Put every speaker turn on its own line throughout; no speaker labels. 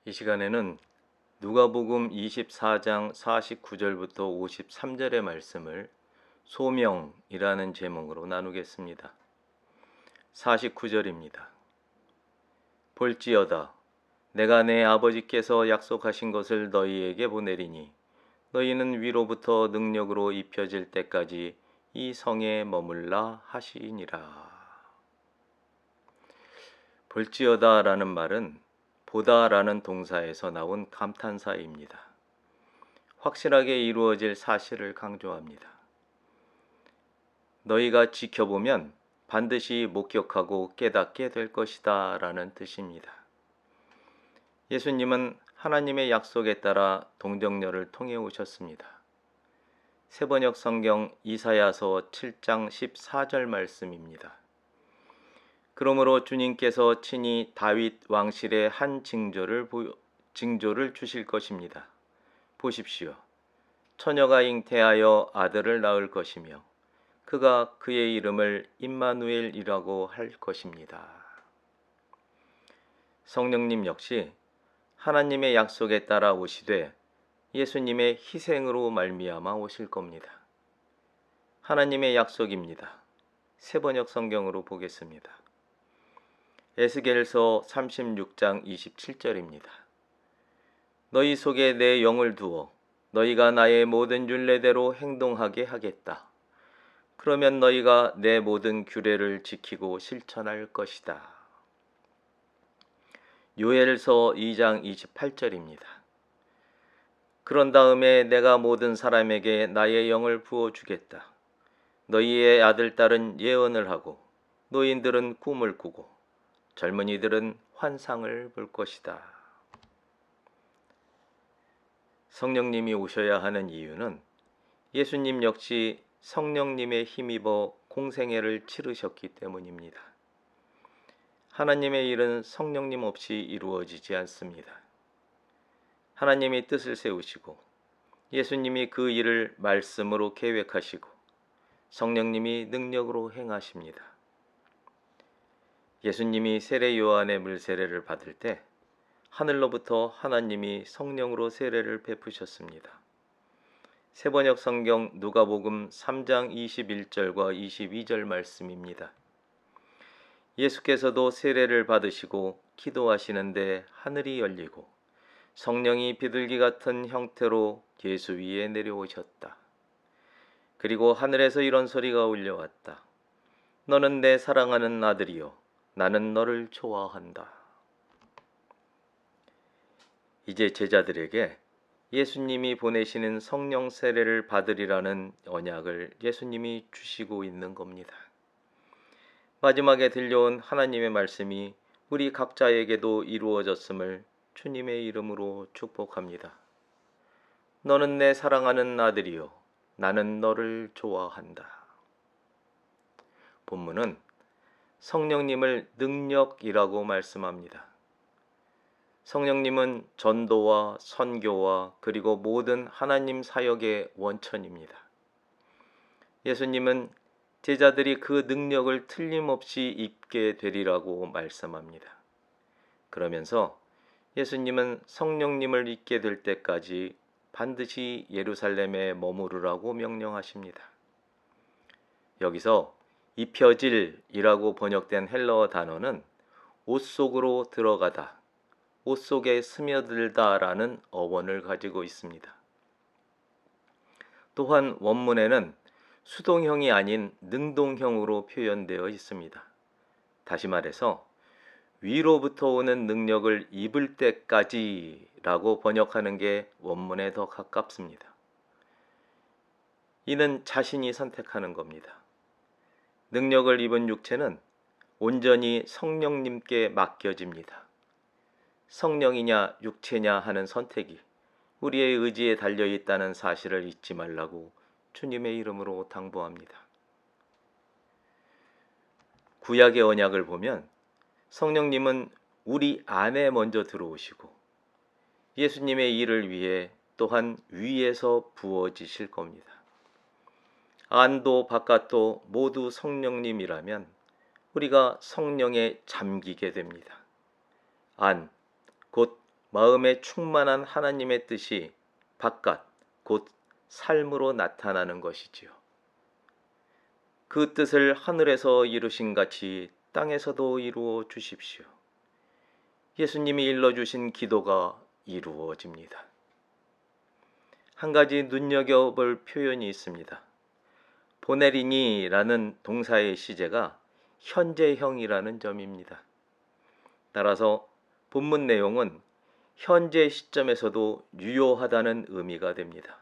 이 시간에는 누가복음 24장 49절부터 53절의 말씀을 소명이라는 제목으로 나누겠습니다. 49절입니다. 볼지어다 내가 내 아버지께서 약속하신 것을 너희에게 보내리니 너희는 위로부터 능력으로 입혀질 때까지 이 성에 머물라 하시니라. 볼지어다 라는 말은 보다 라는 동사에서 나온 감탄사입니다. 확실하게 이루어질 사실을 강조합니다. 너희가 지켜보면 반드시 목격하고 깨닫게 될 것이다 라는 뜻입니다. 예수님은 하나님의 약속에 따라 동정녀를 통해 오셨습니다. 세번역 성경 이사야서 7장 14절 말씀입니다. 그러므로 주님께서 친히 다윗 왕실의 한 징조를 주실 것입니다. 보십시오. 처녀가 잉태하여 아들을 낳을 것이며 그가 그의 이름을 임마누엘이라고 할 것입니다. 성령님 역시 하나님의 약속에 따라 오시되 예수님의 희생으로 말미암아 오실 겁니다. 하나님의 약속입니다. 세번역 성경으로 보겠습니다. 에스겔서 36장 27절입니다. 너희 속에 내 영을 두어 너희가 나의 모든 율례대로 행동하게 하겠다. 그러면 너희가 내 모든 규례를 지키고 실천할 것이다. 요엘서 2장 28절입니다. 그런 다음에 내가 모든 사람에게 나의 영을 부어주겠다. 너희의 아들 딸은 예언을 하고 노인들은 꿈을 꾸고 젊은이들은 환상을 볼 것이다. 성령님이 오셔야 하는 이유는 예수님 역시 성령님의 힘입어 공생애를 치르셨기 때문입니다. 하나님의 일은 성령님 없이 이루어지지 않습니다. 하나님이 뜻을 세우시고 예수님이 그 일을 말씀으로 계획하시고 성령님이 능력으로 행하십니다. 예수님이 세례 요한의 물세례를 받을 때 하늘로부터 하나님이 성령으로 세례를 베푸셨습니다. 세번역 성경 누가복음 3장 21절과 22절 말씀입니다. 예수께서도 세례를 받으시고 기도하시는데 하늘이 열리고 성령이 비둘기 같은 형태로 예수 위에 내려오셨다. 그리고 하늘에서 이런 소리가 울려왔다. 너는 내 사랑하는 아들이요 나는 너를 좋아한다. 이제 제자들에게 예수님이 보내시는 성령 세례를 받으리라는 언약을 예수님이 주시고 있는 겁니다. 마지막에 들려온 하나님의 말씀이 우리 각자에게도 이루어졌음을 주님의 이름으로 축복합니다. 너는 내 사랑하는 아들이요 나는 너를 좋아한다. 본문은 성령님을 능력이라고 말씀합니다. 성령님은 전도와 선교와 그리고 모든 하나님 사역의 원천입니다. 예수님은 제자들이 그 능력을 틀림없이 입게 되리라고 말씀합니다. 그러면서 예수님은 성령님을 입게 될 때까지 반드시 예루살렘에 머무르라고 명령하십니다. 여기서 입혀질이라고 번역된 헬라어 단어는 옷 속으로 들어가다, 옷 속에 스며들다라는 어원을 가지고 있습니다. 또한 원문에는 수동형이 아닌 능동형으로 표현되어 있습니다. 다시 말해서 위로부터 오는 능력을 입을 때까지라고 번역하는 게 원문에 더 가깝습니다. 이는 자신이 선택하는 겁니다. 능력을 입은 육체는 온전히 성령님께 맡겨집니다. 성령이냐 육체냐 하는 선택이 우리의 의지에 달려있다는 사실을 잊지 말라고 주님의 이름으로 당부합니다. 구약의 언약을 보면 성령님은 우리 안에 먼저 들어오시고 예수님의 일을 위해 또한 위에서 부어지실 겁니다. 안도 바깥도 모두 성령님이라면 우리가 성령에 잠기게 됩니다. 안, 곧 마음에 충만한 하나님의 뜻이 바깥, 곧 삶으로 나타나는 것이지요. 그 뜻을 하늘에서 이루신 같이 땅에서도 이루어 주십시오. 예수님이 일러주신 기도가 이루어집니다. 한 가지 눈여겨볼 표현이 있습니다. 보내리니라는 동사의 시제가 현재형이라는 점입니다. 따라서 본문 내용은 현재 시점에서도 유효하다는 의미가 됩니다.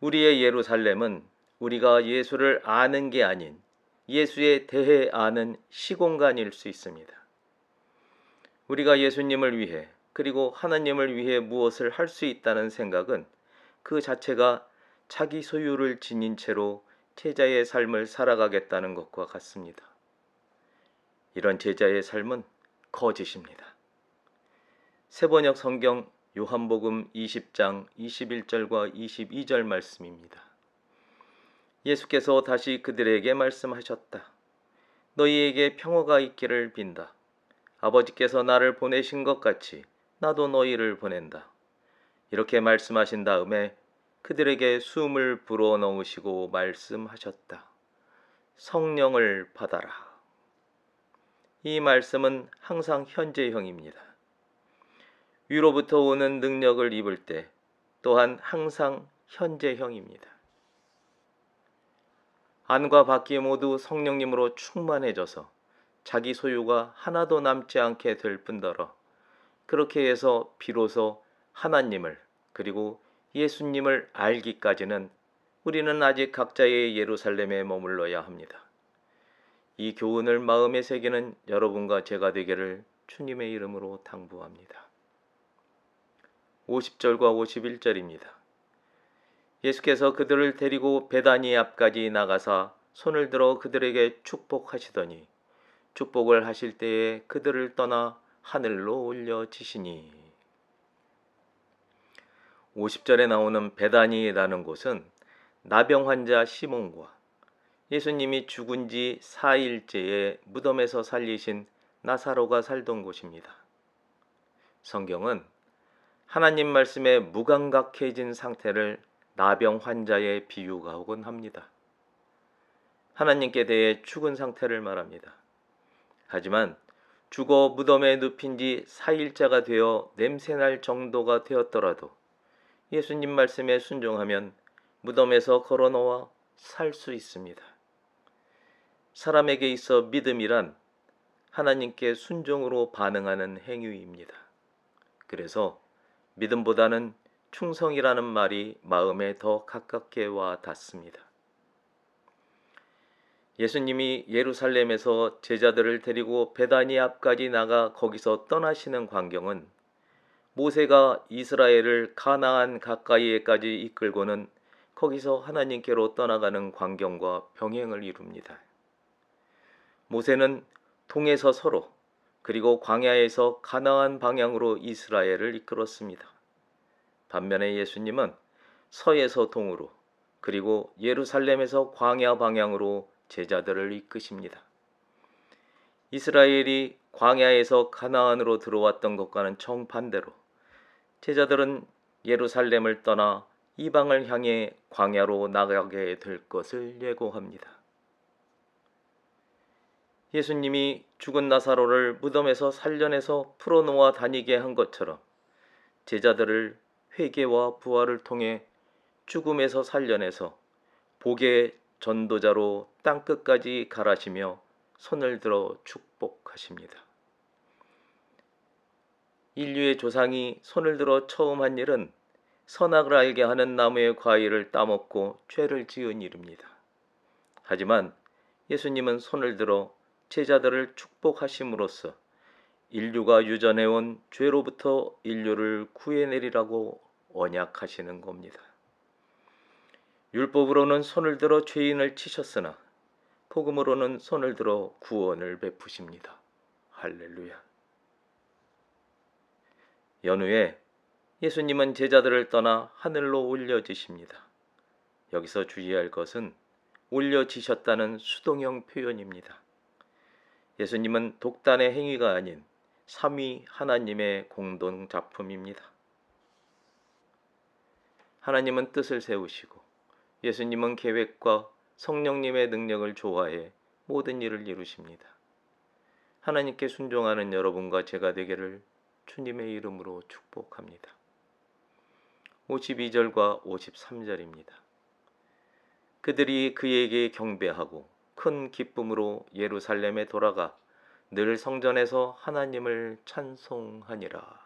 우리의 예루살렘은 우리가 예수를 아는 게 아닌 예수에 대해 아는 시공간일 수 있습니다. 우리가 예수님을 위해 그리고 하나님을 위해 무엇을 할 수 있다는 생각은 그 자체가 자기 소유를 지닌 채로 제자의 삶을 살아가겠다는 것과 같습니다. 이런 제자의 삶은 거짓입니다. 세번역 성경 요한복음 20장 21절과 22절 말씀입니다. 예수께서 다시 그들에게 말씀하셨다. 너희에게 평화가 있기를 빈다. 아버지께서 나를 보내신 것 같이 나도 너희를 보낸다. 이렇게 말씀하신 다음에 그들에게 숨을 불어넣으시고 말씀하셨다. 성령을 받아라. 이 말씀은 항상 현재형입니다. 위로부터 오는 능력을 입을 때 또한 항상 현재형입니다. 안과 밖이 모두 성령님으로 충만해져서 자기 소유가 하나도 남지 않게 될 뿐더러 그렇게 해서 비로소 하나님을 그리고 예수님을 알기까지는 우리는 아직 각자의 예루살렘에 머물러야 합니다. 이 교훈을 마음에 새기는 여러분과 제가 되기를 주님의 이름으로 당부합니다. 50절과 51절입니다. 예수께서 그들을 데리고 베다니 앞까지 나가사 손을 들어 그들에게 축복하시더니 축복을 하실 때에 그들을 떠나 하늘로 올려지시니. 50절에 나오는 베다니라는 곳은 나병 환자 시몬과 예수님이 죽은 지 4일째에 무덤에서 살리신 나사로가 살던 곳입니다. 성경은 하나님 말씀에 무감각해진 상태를 나병 환자의 비유하곤 합니다. 하나님께 대해 죽은 상태를 말합니다. 하지만 죽어 무덤에 눕힌 지 4일째가 되어 냄새날 정도가 되었더라도 예수님 말씀에 순종하면 무덤에서 걸어놓아 살 수 있습니다. 사람에게 있어 믿음이란 하나님께 순종으로 반응하는 행위입니다. 그래서 믿음보다는 충성이라는 말이 마음에 더 가깝게 와 닿습니다. 예수님이 예루살렘에서 제자들을 데리고 베다니 앞까지 나가 거기서 떠나시는 광경은 모세가 이스라엘을 가나안 가까이에까지 이끌고는 거기서 하나님께로 떠나가는 광경과 병행을 이룹니다. 모세는 동에서 서로 그리고 광야에서 가나안 방향으로 이스라엘을 이끌었습니다. 반면에 예수님은 서에서 동으로 그리고 예루살렘에서 광야 방향으로 제자들을 이끄십니다. 이스라엘이 광야에서 가나안으로 들어왔던 것과는 정반대로 제자들은 예루살렘을 떠나 이방을 향해 광야로 나가게 될 것을 예고합니다. 예수님이 죽은 나사로를 무덤에서 살려내서 풀어놓아 다니게 한 것처럼 제자들을 회개와 부활을 통해 죽음에서 살려내서 복의 전도자로 땅끝까지 갈아시며 손을 들어 축복하십니다. 인류의 조상이 손을 들어 처음 한 일은 선악을 알게 하는 나무의 과일을 따먹고 죄를 지은 일입니다. 하지만 예수님은 손을 들어 제자들을 축복하심으로써 인류가 유전해온 죄로부터 인류를 구해내리라고 언약하시는 겁니다. 율법으로는 손을 들어 죄인을 치셨으나 복음으로는 손을 들어 구원을 베푸십니다. 할렐루야. 연후에 예수님은 제자들을 떠나 하늘로 올려지십니다. 여기서 주의할 것은 올려지셨다는 수동형 표현입니다. 예수님은 독단의 행위가 아닌 삼위 하나님의 공동 작품입니다. 하나님은 뜻을 세우시고 예수님은 계획과 성령님의 능력을 조화해 모든 일을 이루십니다. 하나님께 순종하는 여러분과 제가 되기를 주님의 이름으로 축복합니다. 52절과 53절입니다. 그들이 그에게 경배하고 큰 기쁨으로 예루살렘에 돌아가 늘 성전에서 하나님을 찬송하니라.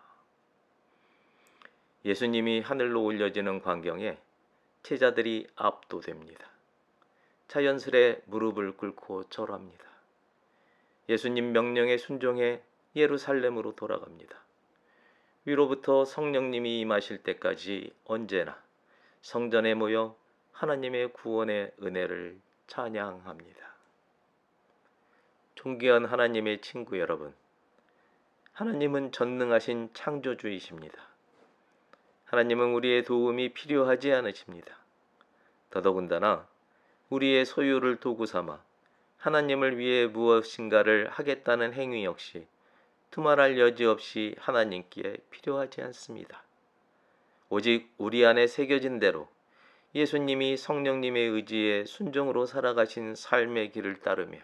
예수님이 하늘로 올려지는 광경에 제자들이 압도됩니다. 자연스레 무릎을 꿇고 절합니다. 예수님 명령에 순종해 예루살렘으로 돌아갑니다. 위로부터 성령님이 임하실 때까지 언제나 성전에 모여 하나님의 구원의 은혜를 찬양합니다. 존귀한 하나님의 친구 여러분, 하나님은 전능하신 창조주이십니다. 하나님은 우리의 도움이 필요하지 않으십니다. 더더군다나 우리의 소유를 도구 삼아 하나님을 위해 무엇인가를 하겠다는 행위 역시 두말할 여지 없이 하나님께 필요하지 않습니다. 오직 우리 안에 새겨진 대로 예수님이 성령님의 의지에 순종으로 살아가신 삶의 길을 따르며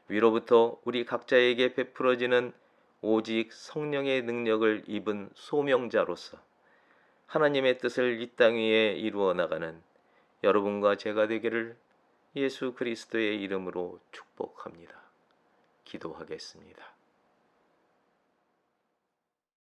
위로부터 우리 각자에게 베풀어지는 오직 성령의 능력을 입은 소명자로서 하나님의 뜻을 이 땅 위에 이루어 나가는 여러분과 제가 되기를 예수 그리스도의 이름으로 축복합니다. 기도하겠습니다.